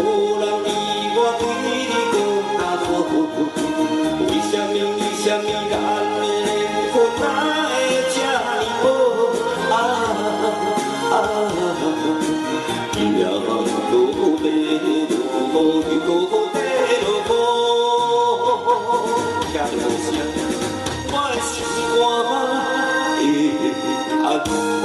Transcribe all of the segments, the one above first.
无人理我对你搁较好？为什么咱的缘分哪会这呢好？今夜如何地如何如何地落雨？听着无声，我的心肝会安好？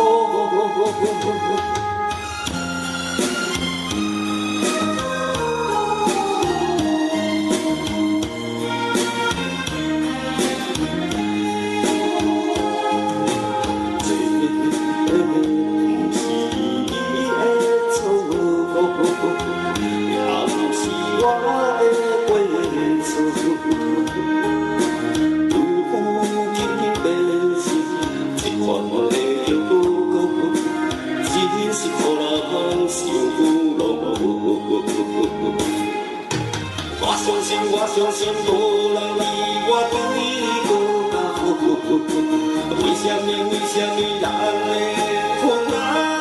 我相信无人比我对你搁较好。为什么咱的缘分哪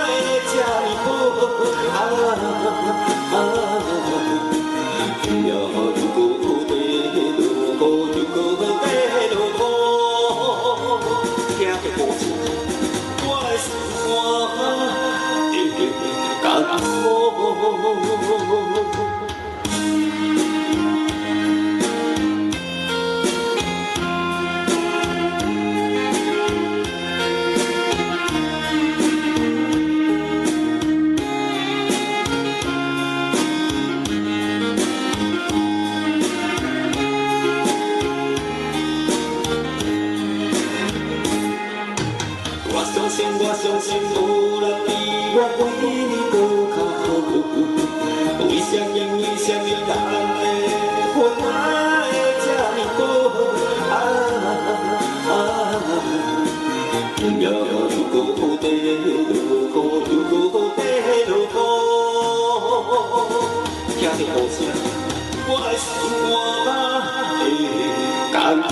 会这呢好？今夜如何地如何地落雨？听着无声，我的心肝会感冒。我相信无人比我对你搁较好。为什么咱的缘分哪会这呢好？今夜如何地如何地落雨？听着无声，我的心肝会感冒。